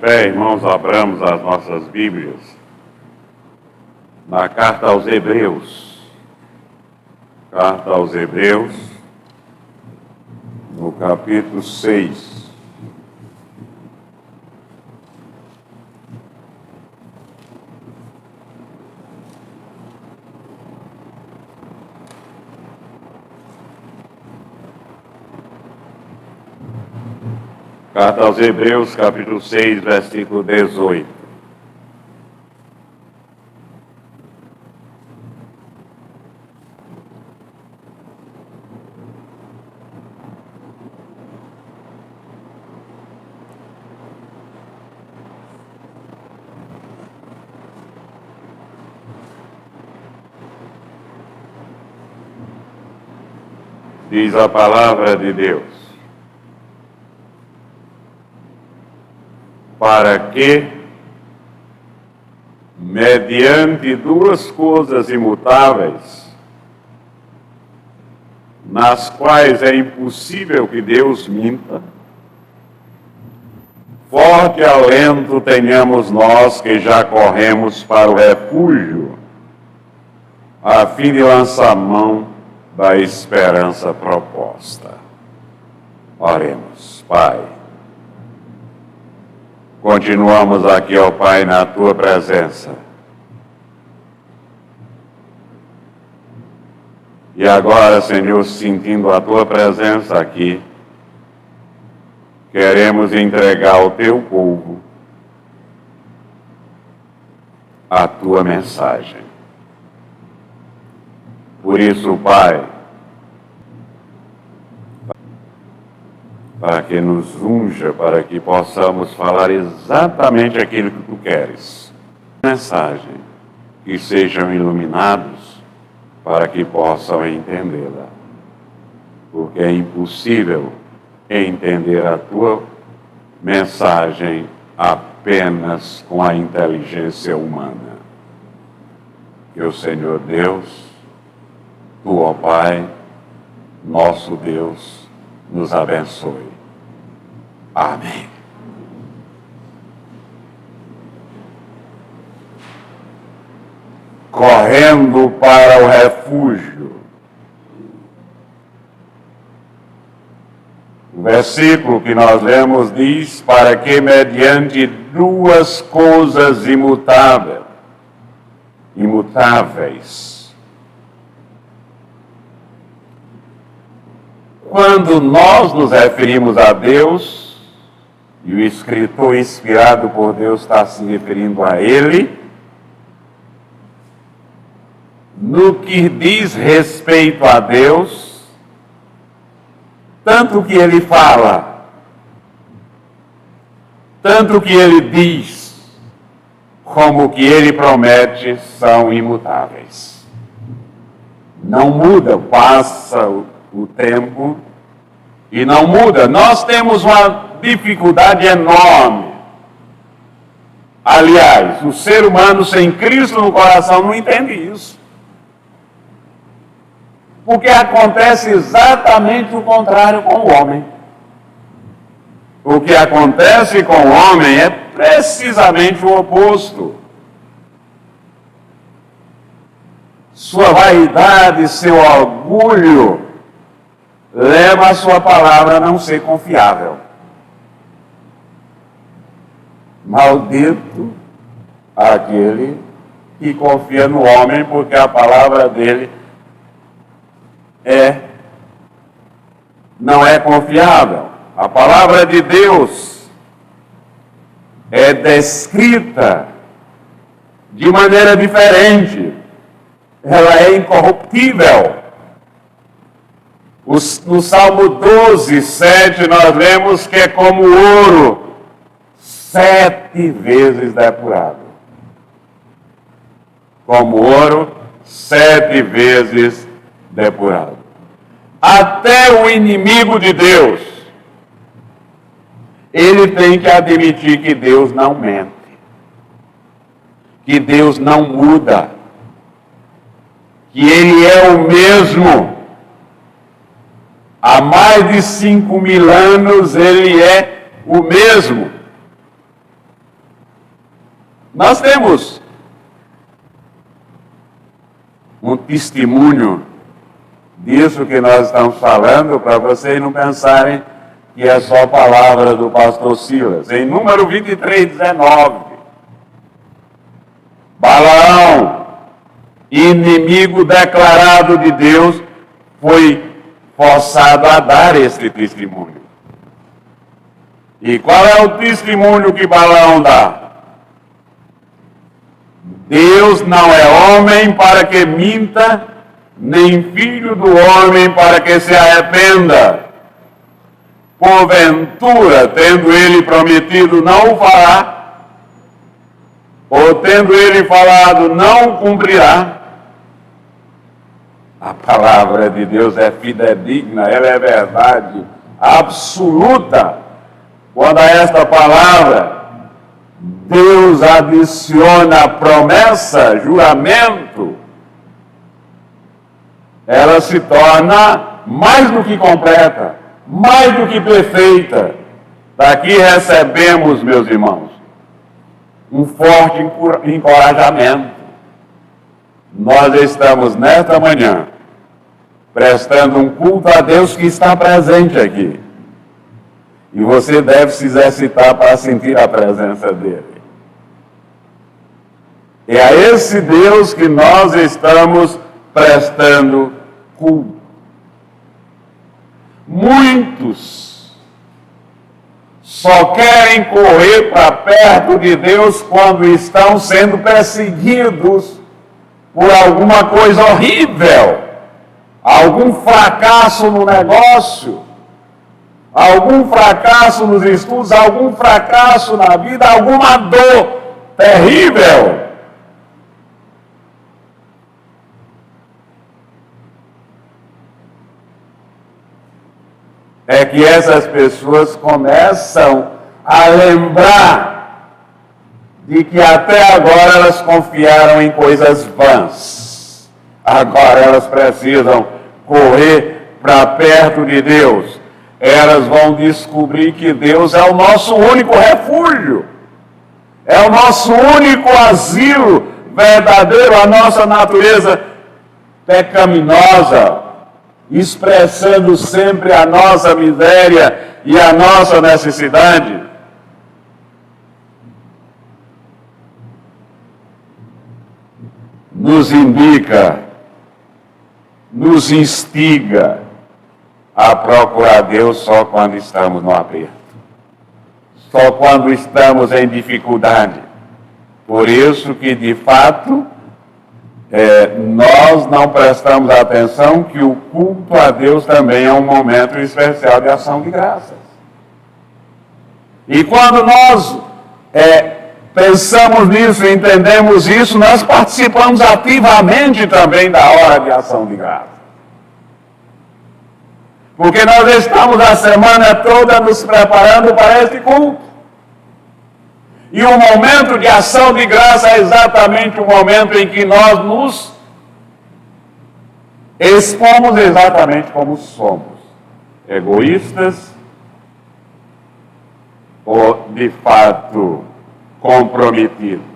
pé, irmãos, abramos as nossas Bíblias na Carta aos Hebreus. Carta aos Hebreus, no capítulo 6. Carta aos Hebreus, capítulo 6, versículo 18. Diz a palavra de Deus: para que, mediante duas coisas imutáveis, nas quais é impossível que Deus minta, forte alento tenhamos nós que já corremos para o refúgio, a fim de lançar mão da esperança proposta. Oremos. Pai, continuamos aqui, ó Pai, na Tua presença. E agora, Senhor, sentindo a Tua presença aqui, queremos entregar ao Teu povo a Tua mensagem. Por isso, Pai, para que nos unja, para que possamos falar exatamente aquilo que Tu queres. Mensagem, que sejam iluminados para que possam entendê-la. Porque é impossível entender a Tua mensagem apenas com a inteligência humana. Que o Senhor Deus, Tu, ó Pai, nosso Deus, nos abençoe. Amém. Correndo para o refúgio. O versículo que nós lemos diz: para que mediante duas coisas imutáveis. Quando nós nos referimos a Deus, e o escritor inspirado por Deus está se referindo a Ele, no que diz respeito a Deus, tanto que Ele fala, tanto que Ele diz, como o que Ele promete são imutáveis. Não muda, passa o tempo e não muda. Nós temos uma dificuldade enorme. Aliás, o ser humano sem Cristo no coração não entende isso. Porque acontece exatamente o contrário com o homem. O que acontece com o homem é precisamente o oposto. Sua vaidade, seu orgulho leva a sua palavra a não ser confiável. Maldito aquele que confia no homem, porque a palavra dele não é confiável. A palavra de Deus é descrita de maneira diferente. Ela é incorruptível. No Salmo 12, 7, nós lemos que é como ouro, 7 vezes depurado. Como ouro, 7 vezes depurado. Até o inimigo de Deus, ele tem que admitir que Deus não mente, que Deus não muda, que Ele é o mesmo. Há mais de 5.000 anos Ele é o mesmo. Nós temos um testemunho disso que nós estamos falando, para vocês não pensarem que é só palavra do pastor Silas. Em número 23, 19, Balaão, inimigo declarado de Deus, foi forçado a dar este testemunho. E qual é o testemunho que Balaão dá? Deus não é homem para que minta, nem filho do homem para que se arrependa. Porventura, tendo ele prometido, não o fará, ou tendo ele falado, não o cumprirá. A palavra de Deus é fidedigna, ela é verdade absoluta. Quando a esta palavra Deus adiciona promessa, juramento, ela se torna mais do que completa, mais do que perfeita. Daqui recebemos, meus irmãos, um forte encorajamento. Nós estamos nesta manhã prestando um culto a Deus que está presente aqui. E você deve se exercitar para sentir a presença dele. É a esse Deus que nós estamos prestando culto. Muitos só querem correr para perto de Deus quando estão sendo perseguidos por alguma coisa horrível, algum fracasso no negócio, algum fracasso nos estudos, algum fracasso na vida, alguma dor terrível. É que essas pessoas começam a lembrar de que até agora elas confiaram em coisas vãs. Agora elas precisam correr para perto de Deus. Elas vão descobrir que Deus é o nosso único refúgio, é o nosso único asilo verdadeiro, a nossa natureza pecaminosa, expressando sempre a nossa miséria e a nossa necessidade. Nos indica, nos instiga a procurar Deus só quando estamos no aperto, só quando estamos em dificuldade. Por isso que, de fato, nós não prestamos atenção que o culto a Deus também é um momento especial de ação de graças. E quando nós pensamos nisso, entendemos isso, nós participamos ativamente também da hora de ação de graças. Porque nós estamos a semana toda nos preparando para este culto. E o momento de ação de graça é exatamente o momento em que nós nos expomos exatamente como somos. Egoístas ou, de fato, comprometidos.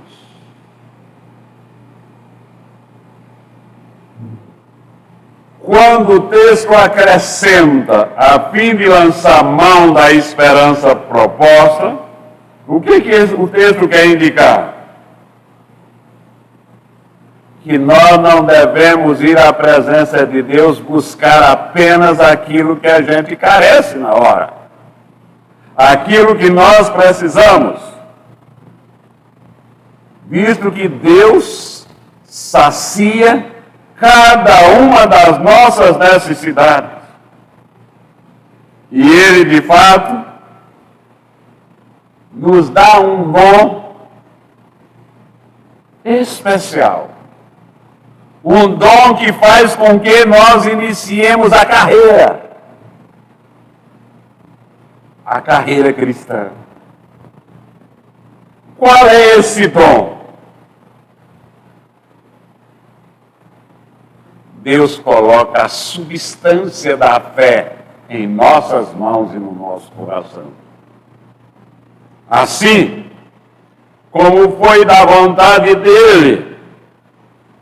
Quando o texto acrescenta, a fim de lançar mão da esperança proposta, o que o texto quer indicar? Que nós não devemos ir à presença de Deus buscar apenas aquilo que a gente carece na hora. Aquilo que nós precisamos. Visto que Deus sacia cada uma das nossas necessidades. E Ele, de fato, nos dá um dom especial. Um dom que faz com que nós iniciemos a carreira cristã. Qual é esse dom? Deus coloca a substância da fé em nossas mãos e no nosso coração. Assim, como foi da vontade dele,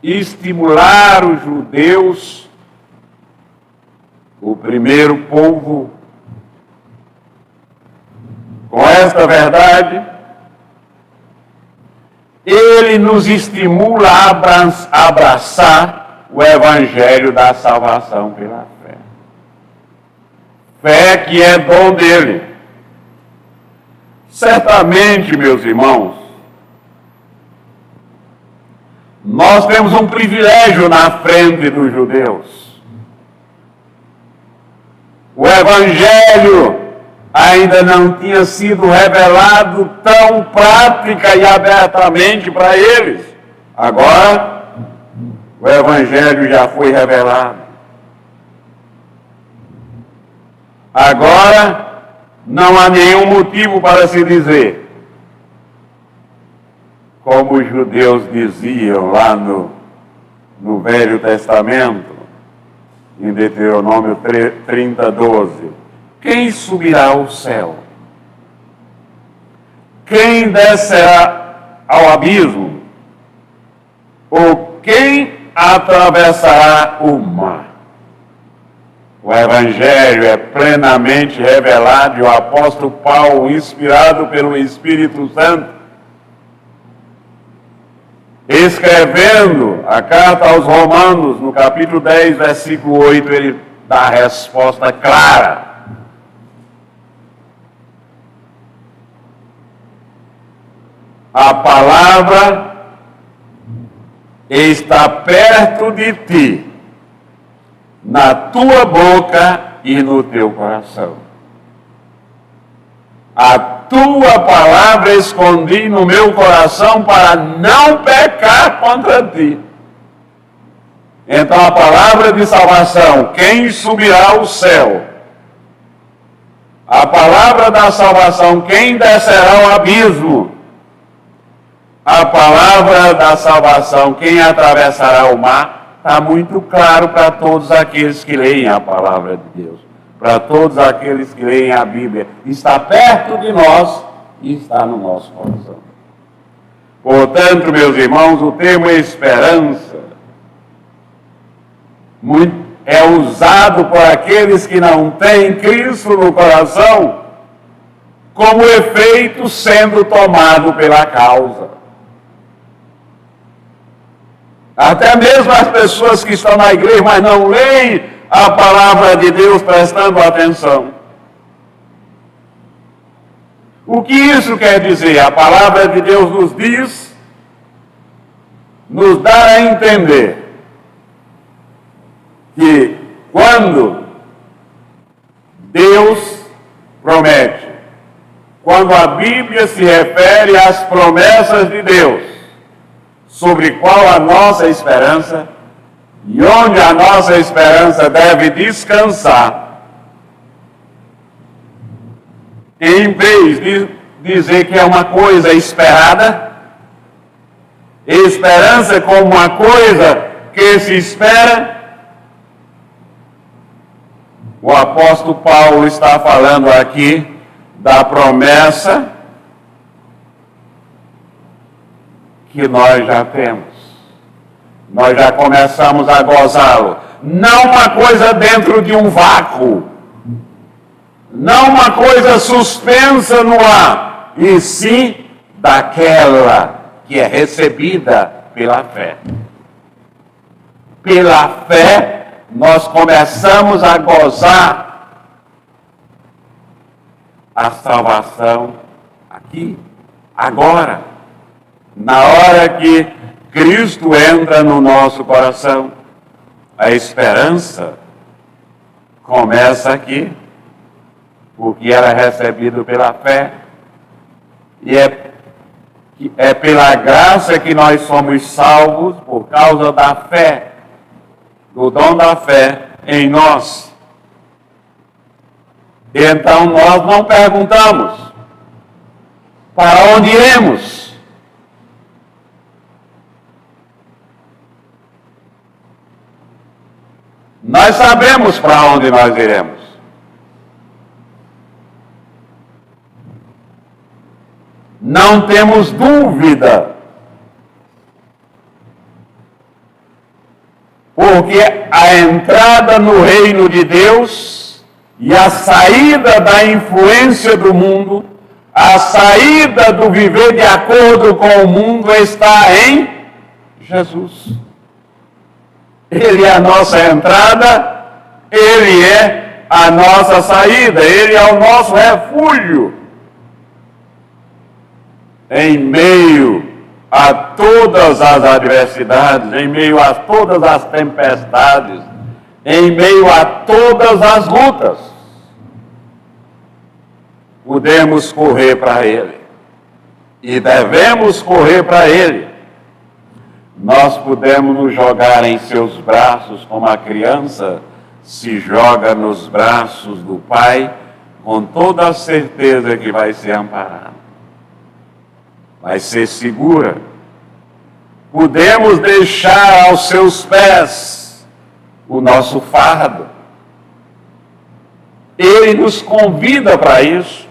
estimular os judeus, o primeiro povo, com esta verdade, ele nos estimula a abraçar o evangelho da salvação pela fé. Fé que é dom dele. Certamente, meus irmãos, nós temos um privilégio na frente dos judeus. O evangelho ainda não tinha sido revelado tão prática e abertamente para eles. Agora, o evangelho já foi revelado. Agora, não há nenhum motivo para se dizer, como os judeus diziam lá no Velho Testamento, em Deuteronômio 30:12, quem subirá ao céu? Quem descerá ao abismo? Ou quem atravessará o mar? O Evangelho é plenamente revelado e o apóstolo Paulo, inspirado pelo Espírito Santo, escrevendo a carta aos Romanos, no capítulo 10, versículo 8, ele dá a resposta clara. A palavra está perto de ti, na tua boca e no teu coração. A tua palavra escondi no meu coração para não pecar contra ti. Então a palavra de salvação, quem subirá ao céu? A palavra da salvação, quem descerá ao abismo? A palavra da salvação, quem atravessará o mar? Está muito claro para todos aqueles que leem a palavra de Deus, para todos aqueles que leem a Bíblia. Está perto de nós e está no nosso coração. Portanto, meus irmãos, o termo esperança é usado por aqueles que não têm Cristo no coração como efeito sendo tomado pela causa. Até mesmo as pessoas que estão na igreja, mas não leem a palavra de Deus prestando atenção. O que isso quer dizer? A palavra de Deus nos diz, nos dá a entender que quando Deus promete, quando a Bíblia se refere às promessas de Deus, sobre qual a nossa esperança e onde a nossa esperança deve descansar, em vez de dizer que é uma coisa esperada, esperança como uma coisa que se espera, o apóstolo Paulo está falando aqui da promessa que nós já temos. Nós já começamos a gozá-lo. Não uma coisa dentro de um vácuo. Não uma coisa suspensa no ar. E sim daquela que é recebida pela fé. Pela fé, nós começamos a gozar a salvação aqui, agora. Na hora que Cristo entra no nosso coração, a esperança começa aqui, porque ela é recebida pela fé, e é pela graça que nós somos salvos por causa da fé, do dom da fé em nós. Então nós não perguntamos, para onde iremos? Nós sabemos para onde nós iremos. não temos dúvida. Porque a entrada no reino de Deus e a saída da influência do mundo, a saída do viver de acordo com o mundo está em Jesus. Ele é a nossa entrada, Ele é a nossa saída, Ele é o nosso refúgio. Em meio a todas as adversidades, em meio a todas as tempestades, em meio a todas as lutas, podemos correr para Ele. E devemos correr para Ele. Nós podemos nos jogar em seus braços, como a criança se joga nos braços do Pai, com toda a certeza que vai ser amparado. Vai ser segura. Podemos deixar aos seus pés o nosso fardo. Ele nos convida para isso.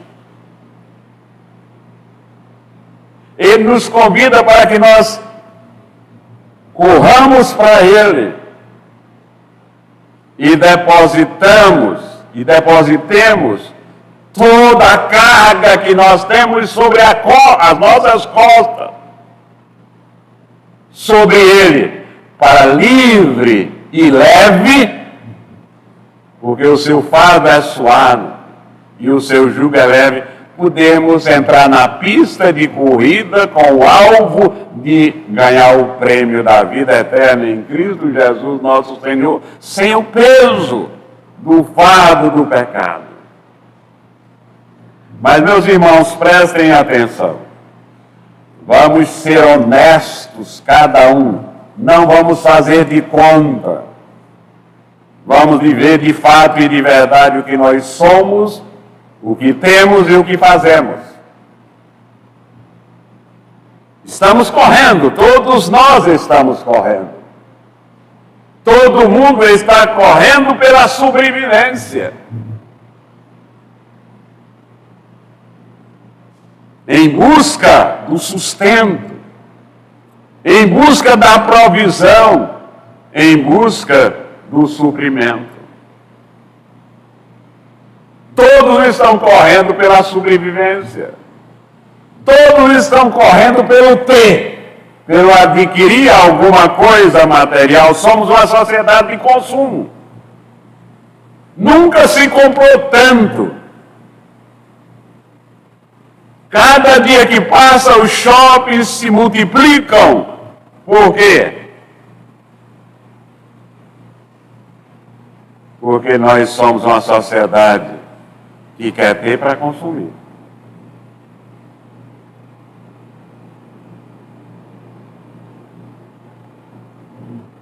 Ele nos convida para que nós corramos para Ele e depositemos toda a carga que nós temos sobre as nossas costas, sobre Ele, para livre e leve, porque o seu fardo é suave e o seu jugo é leve, podemos entrar na pista de corrida com o alvo de ganhar o prêmio da vida eterna em Cristo Jesus nosso Senhor, sem o peso do fardo do pecado. Mas, meus irmãos, prestem atenção. Vamos ser honestos, cada um. Não vamos fazer de conta. Vamos viver de fato e de verdade o que nós somos, o que temos e o que fazemos. Estamos correndo, todos nós estamos correndo. Todo mundo está correndo pela sobrevivência. Em busca do sustento, em busca da provisão, em busca do suprimento. Todos estão correndo pela sobrevivência. Todos estão correndo pelo ter, pelo adquirir alguma coisa material. Somos uma sociedade de consumo. Nunca se comprou tanto. Cada dia que passa, os shoppings se multiplicam. Por quê? Porque nós somos uma sociedade que quer ter para consumir.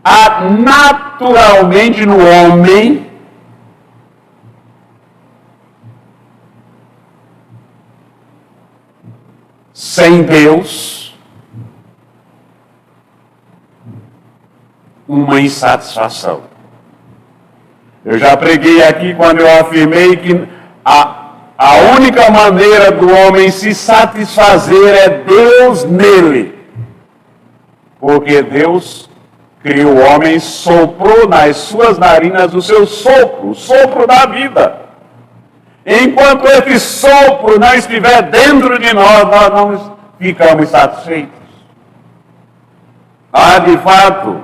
Há naturalmente no homem sem Deus uma insatisfação. Eu já preguei aqui quando eu afirmei que a única maneira do homem se satisfazer é Deus nele. Porque Deus criou o homem, soprou nas suas narinas o seu sopro, o sopro da vida. Enquanto esse sopro não estiver dentro de nós, nós não ficamos satisfeitos. Há, de fato,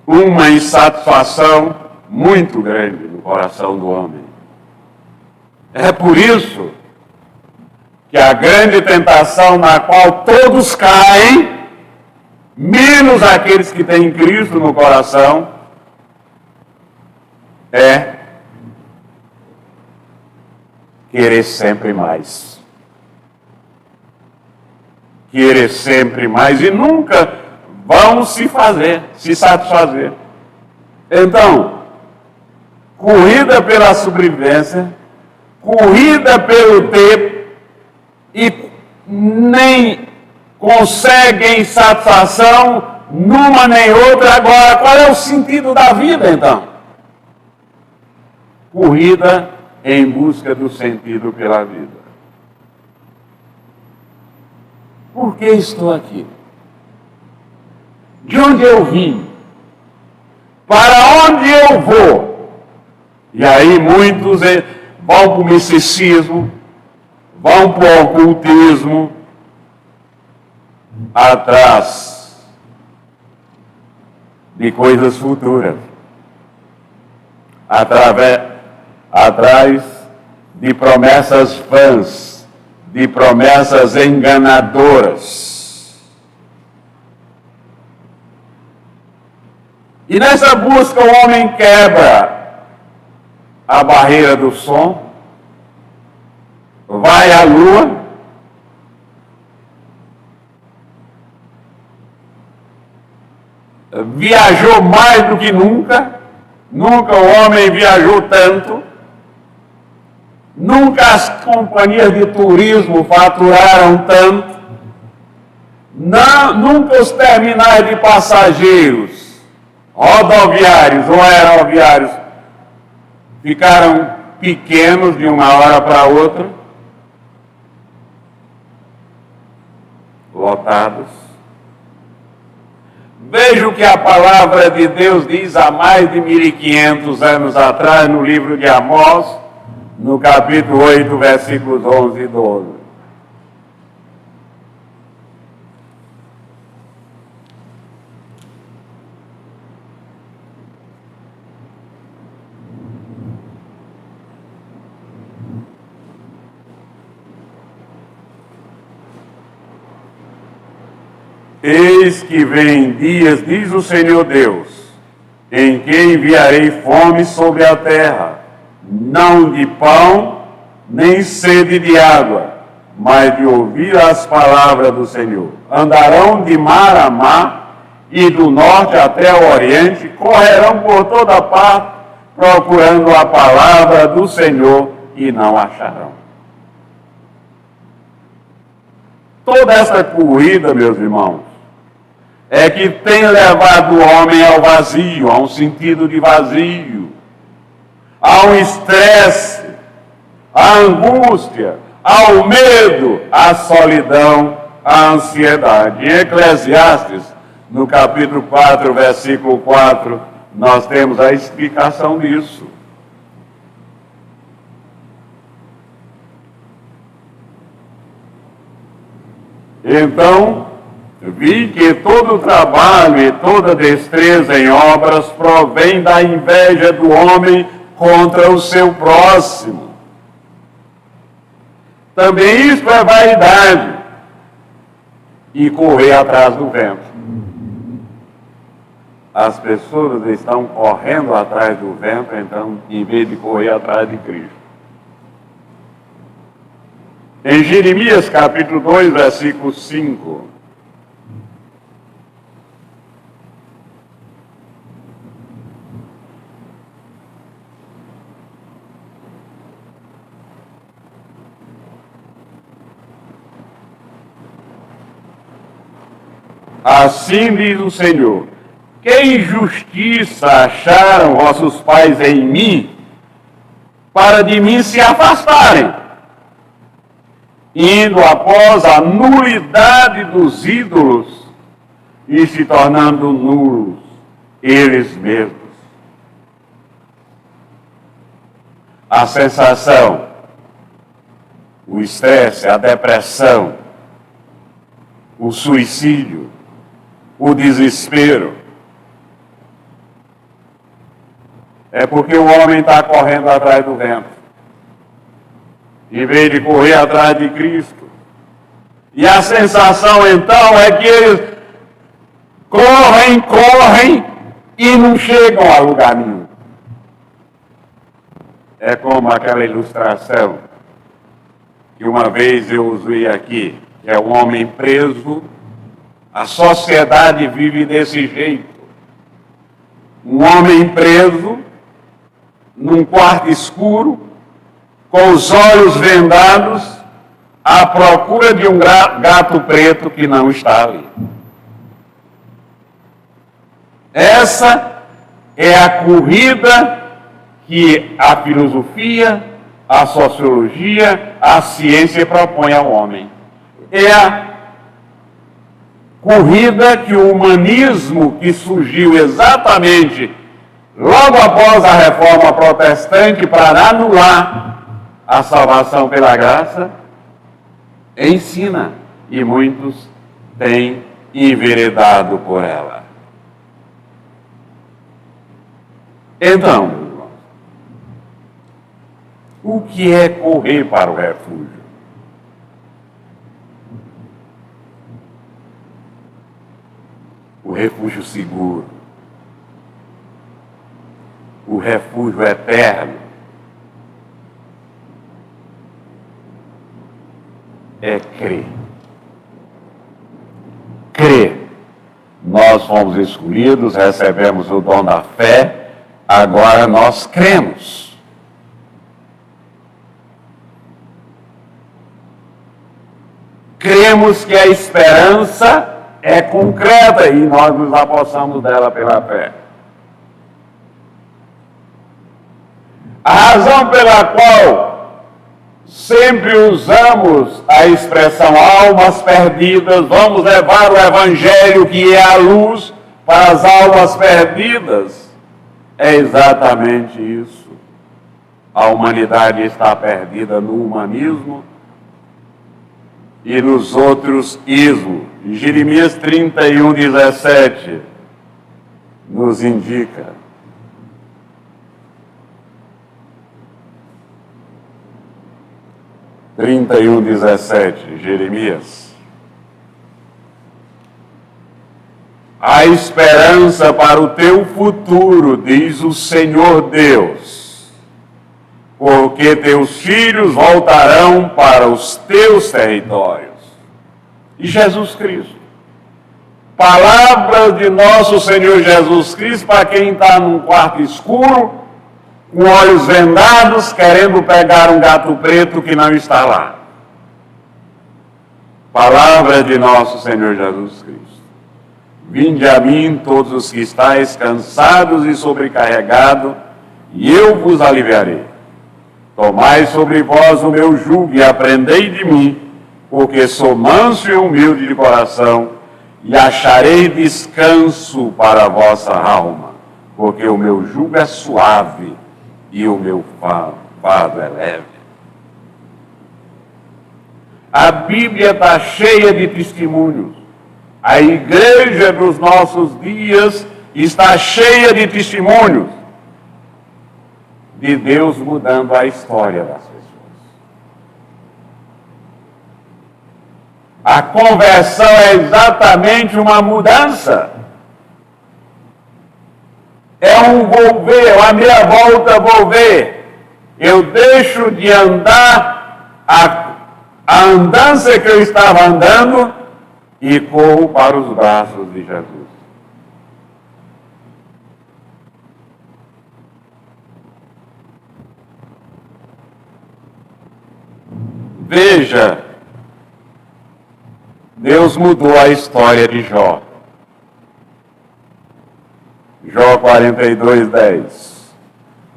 uma insatisfação muito grande no coração do homem. É por isso que a grande tentação na qual todos caem, menos aqueles que têm Cristo no coração, é querer sempre mais. Querer sempre mais e nunca vão se satisfazer. Então, corrida pela sobrevivência, corrida pelo ter e nem conseguem satisfação numa nem outra. Agora, qual é o sentido da vida, então? Corrida em busca do sentido pela vida. Por que estou aqui? De onde eu vim? Para onde eu vou? E aí muitos vão para o misticismo, vão para o ocultismo, atrás de coisas futuras, atrás de promessas vãs, de promessas enganadoras. E nessa busca o homem quebra a barreira do som, vai à lua, viajou mais do que nunca o homem viajou tanto, nunca as companhias de turismo faturaram tanto, nunca os terminais de passageiros, rodoviários ou aeroviários, ficaram pequenos de uma hora para outra, lotados. Veja o que a palavra de Deus diz há mais de 1500 anos atrás, no livro de Amós, no capítulo 8, versículos 11 e 12. Eis que vem dias, diz o Senhor Deus, em que enviarei fome sobre a terra, não de pão, nem sede de água, mas de ouvir as palavras do Senhor. Andarão de mar a mar, e do norte até o oriente, correrão por toda parte, procurando a palavra do Senhor, e não acharão. Toda essa corrida, meus irmãos, é que tem levado o homem ao vazio, a um sentido de vazio, ao estresse, à angústia, ao medo, à solidão, à ansiedade. Em Eclesiastes, no capítulo 4, versículo 4, nós temos a explicação disso. Então, vi que todo trabalho e toda destreza em obras provém da inveja do homem contra o seu próximo. Também isso é vaidade e correr atrás do vento. As pessoas estão correndo atrás do vento, então, em vez de correr atrás de Cristo. Em Jeremias capítulo 2, versículo 5, assim diz o Senhor: que injustiça acharam vossos pais em mim, para de mim se afastarem, indo após a nulidade dos ídolos e se tornando nulos eles mesmos. A sensação, o estresse, a depressão, o suicídio, o desespero, é porque o homem está correndo atrás do vento, em vez de correr atrás de Cristo. E a sensação então é que eles correm e não chegam a lugar nenhum. É como aquela ilustração que uma vez eu usei aqui, que é um homem preso. A sociedade vive desse jeito. Um homem preso num quarto escuro, com os olhos vendados, à procura de um gato preto que não está ali. Essa é a corrida que a filosofia, a sociologia, a ciência propõe ao homem. É corrida que o humanismo, que surgiu exatamente logo após a reforma protestante para anular a salvação pela graça, ensina, e muitos têm enveredado por ela. Então, meus irmãos, o que é correr para o refúgio? O refúgio seguro, o refúgio eterno, é crer. Crer. Nós fomos escolhidos, recebemos o dom da fé, agora nós cremos. Cremos que a esperança é concreta e nós nos apossamos dela pela fé. A razão pela qual sempre usamos a expressão almas perdidas, vamos levar o Evangelho, que é a luz, para as almas perdidas, é exatamente isso. A humanidade está perdida no humanismo e nos outros ismos. Jeremias 31, 17 nos indica. (31, 17), Jeremias. A esperança para o teu futuro, diz o Senhor Deus, porque teus filhos voltarão para os teus territórios. E Jesus Cristo. Palavra de nosso Senhor Jesus Cristo para quem está num quarto escuro, com olhos vendados, querendo pegar um gato preto que não está lá. Palavra de nosso Senhor Jesus Cristo. Vinde a mim todos os que estáis cansados e sobrecarregados, e eu vos aliviarei. Tomai sobre vós o meu jugo e aprendei de mim, porque sou manso e humilde de coração, e acharei descanso para a vossa alma, porque o meu jugo é suave e o meu fardo é leve. A Bíblia está cheia de testemunhos. A igreja dos nossos dias está cheia de testemunhos de Deus mudando a história das pessoas. A conversão é exatamente uma mudança. É um volver, a meia volta volver. Eu deixo de andar a andança que eu estava andando e corro para os braços de Jesus. Veja, Deus mudou a história de Jó. Jó 42, 10.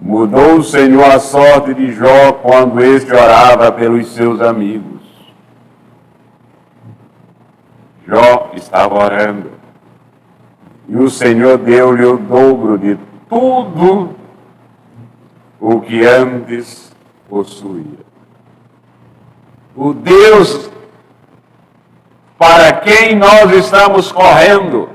Mudou o Senhor a sorte de Jó quando este orava pelos seus amigos. Jó estava orando. E o Senhor deu-lhe o dobro de tudo o que antes possuía. O Deus para quem nós estamos correndo,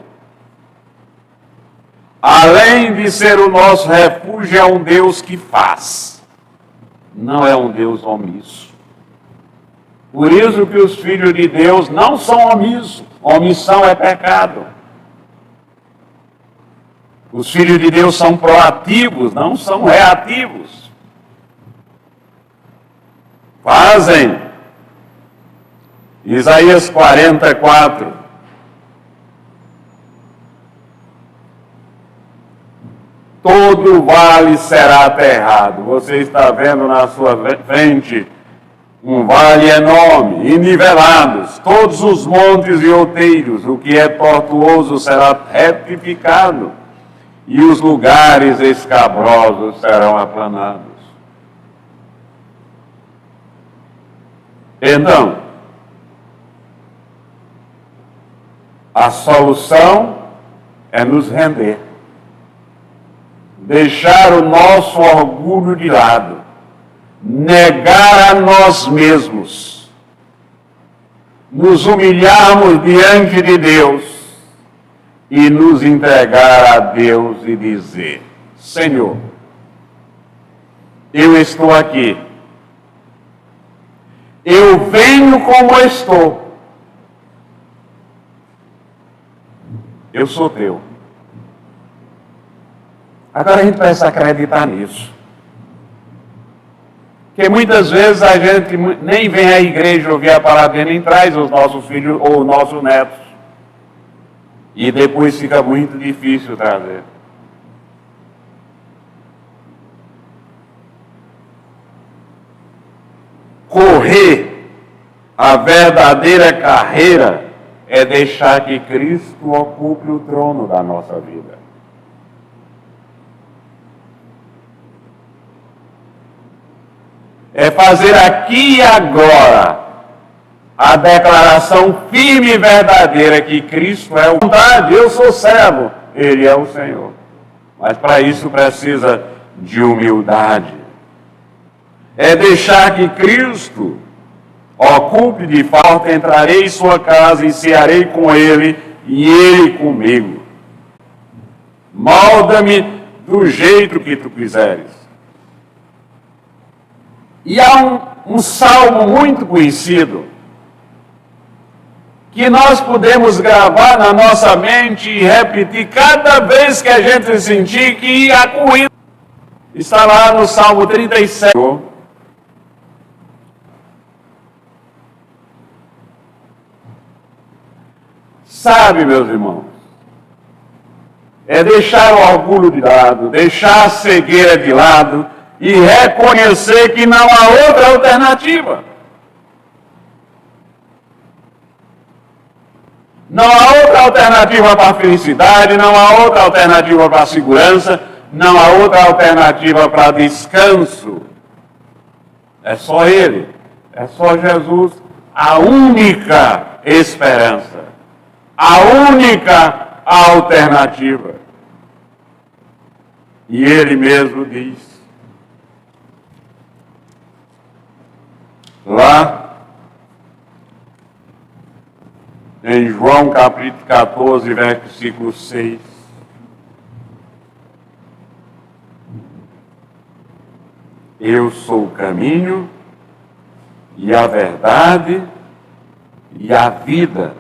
além de ser o nosso refúgio, é um Deus que faz. Não é um Deus omisso. Por isso que os filhos de Deus não são omissos. Omissão é pecado. Os filhos de Deus são proativos, não são reativos. Fazem. Isaías 44. Todo vale será aterrado. Você está vendo na sua frente um vale enorme, e nivelados, todos os montes e outeiros, o que é tortuoso será retificado, e os lugares escabrosos serão aplanados. Então, A solução é nos render. Deixar o nosso orgulho de lado. Negar a nós mesmos. Nos humilharmos diante de Deus e nos entregar a Deus e dizer: Senhor, eu estou aqui. Eu venho como estou. Eu sou teu. Agora a gente precisa acreditar nisso. Porque muitas vezes a gente nem vem à igreja ouvir a palavra, nem traz os nossos filhos ou os nossos netos. E depois fica muito difícil trazer. Correr a verdadeira carreira é deixar que Cristo ocupe o trono da nossa vida. É fazer aqui e agora a declaração firme e verdadeira que Cristo é a vontade, eu sou servo, Ele é o Senhor. Mas para isso precisa de humildade. É deixar que Cristo ocupe de fato, entrarei em sua casa e cearei com Ele e Ele comigo. Molda-me do jeito que tu quiseres. E há um salmo muito conhecido que nós podemos gravar na nossa mente e repetir cada vez que a gente sentir que a corrida está lá no Salmo 37. Sabe, meus irmãos, é deixar o orgulho de lado, deixar a cegueira de lado e reconhecer que não há outra alternativa. Não há outra alternativa para a felicidade, não há outra alternativa para a segurança, não há outra alternativa para descanso. É só Ele, é só Jesus, a única esperança, a única alternativa. E Ele mesmo diz, lá em João capítulo 14, versículo 6, eu sou o caminho e a verdade e a vida.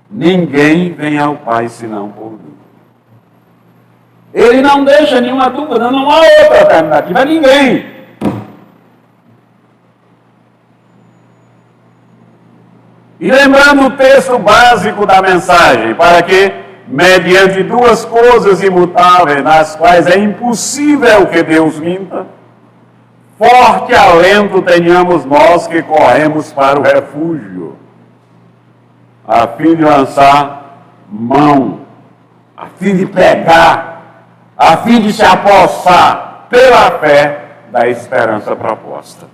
Ninguém vem ao Pai senão por mim. Ele não deixa nenhuma dúvida, não há outra alternativa, ninguém. E lembrando o texto básico da mensagem, para que, mediante duas coisas imutáveis, nas quais é impossível que Deus minta, forte alento tenhamos nós que corremos para o refúgio, a fim de lançar mão, a fim de pegar, a fim de se apossar pela fé da esperança proposta.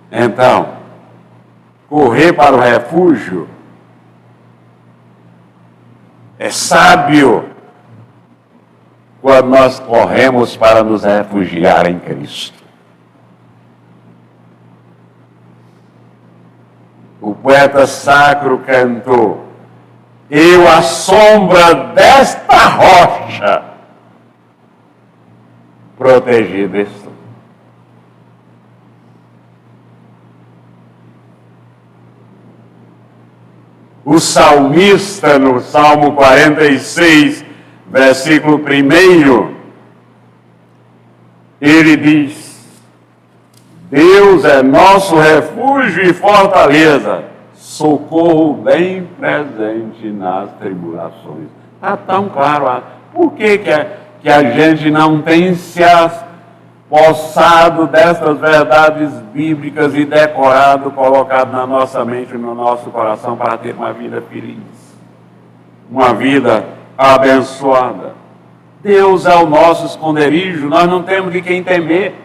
Então, correr para o refúgio é sábio quando nós corremos para nos refugiar em Cristo. O poeta sacro cantou: eu à sombra desta rocha protegido estou. O salmista, no Salmo 46, versículo 1, ele diz: Deus é nosso refúgio e fortaleza, socorro bem presente nas tribulações. Está tão claro. Por que a gente não tem se apossado dessas verdades bíblicas e decorado, colocado na nossa mente e no nosso coração para ter uma vida feliz, uma vida abençoada? Deus é o nosso esconderijo, nós não temos de quem temer.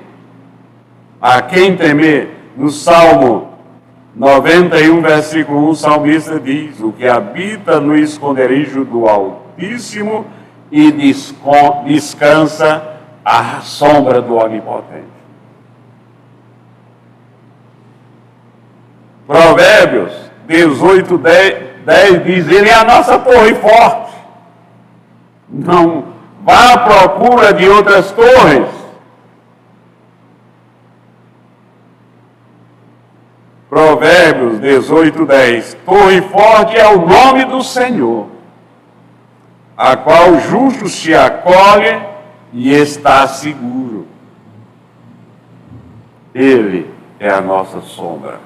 A quem temer? No Salmo 91, versículo 1, o salmista diz: o que habita no esconderijo do Altíssimo e descansa à sombra do Onipotente. Provérbios 18, 10 diz: ele é a nossa torre forte. Não vá à procura de outras torres. Provérbios 18, 10. Torre forte é o nome do Senhor, a qual o justo se acolhe e está seguro. Ele é a nossa sombra.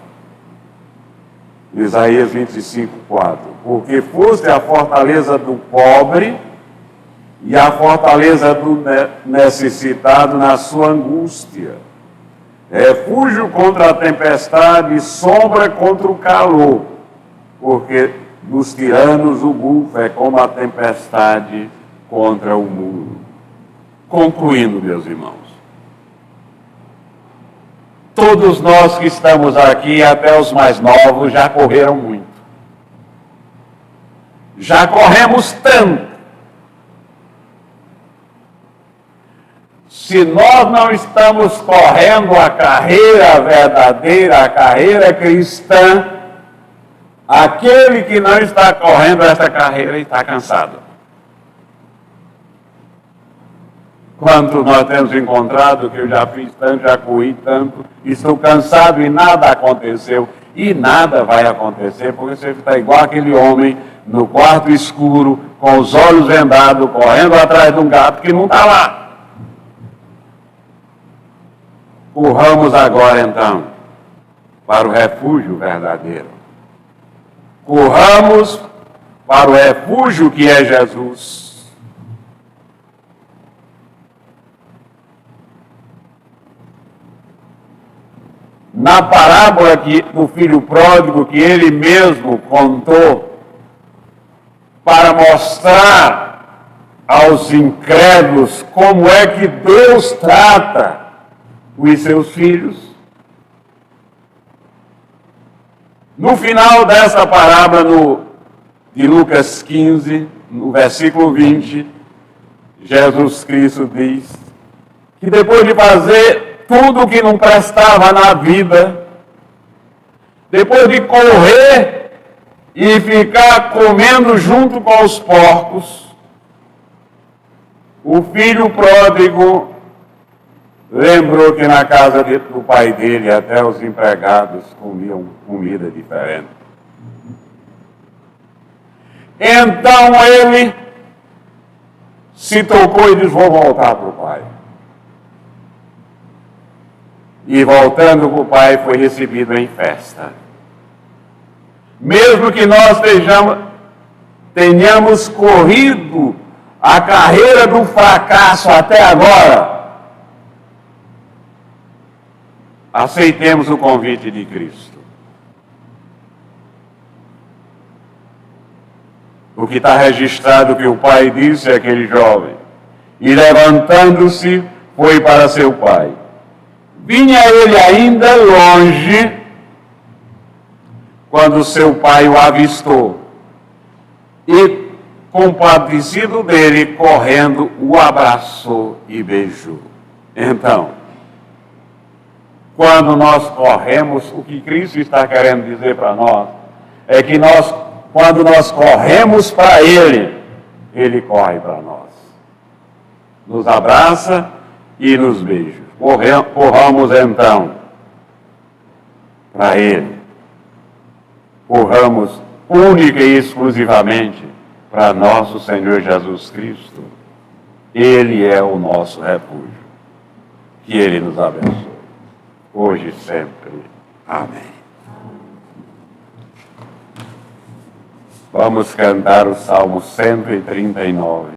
Isaías 25, 4. Porque foste a fortaleza do pobre e a fortaleza do necessitado na sua angústia. Refúgio contra a tempestade, sombra contra o calor, porque dos tiranos o bufo é como a tempestade contra o muro. Concluindo, meus irmãos, todos nós que estamos aqui, até os mais novos, já correram muito. Já corremos tanto. Se nós não estamos correndo a carreira verdadeira, a carreira cristã, aquele que não está correndo essa carreira está cansado. Quanto nós temos encontrado que eu já fiz tanto, já corri tanto, estou cansado e nada aconteceu. E nada vai acontecer, porque você está igual aquele homem no quarto escuro, com os olhos vendados, correndo atrás de um gato que não está lá. Corramos agora, então, para o refúgio verdadeiro. Corramos para o refúgio que é Jesus. Na parábola do filho pródigo, que ele mesmo contou, para mostrar aos incrédulos como é que Deus trata os seus filhos. No final dessa parábola, de Lucas 15, no versículo 20, Jesus Cristo diz que depois de fazer tudo o que não prestava na vida, depois de correr e ficar comendo junto com os porcos, o filho pródigo lembrou que na casa do pai dele até os empregados comiam comida diferente. Então ele se tocou e disse: vou voltar para o pai. E voltando para o pai, foi recebido em festa. Mesmo que nós tenhamos corrido a carreira do fracasso até agora, aceitemos o convite de Cristo. O que está registrado que o pai disse àquele jovem, e levantando-se, foi para seu pai. Vinha ele ainda longe, quando seu pai o avistou, e, compadecido dele, correndo, o abraçou e beijou. Então, quando nós corremos, o que Cristo está querendo dizer para nós é que quando nós corremos para Ele, Ele corre para nós. Nos abraça e nos beija. Corramos então para Ele. Corramos única e exclusivamente para nosso Senhor Jesus Cristo. Ele é o nosso refúgio. Que Ele nos abençoe, hoje e sempre. Amém. Vamos cantar o Salmo 139.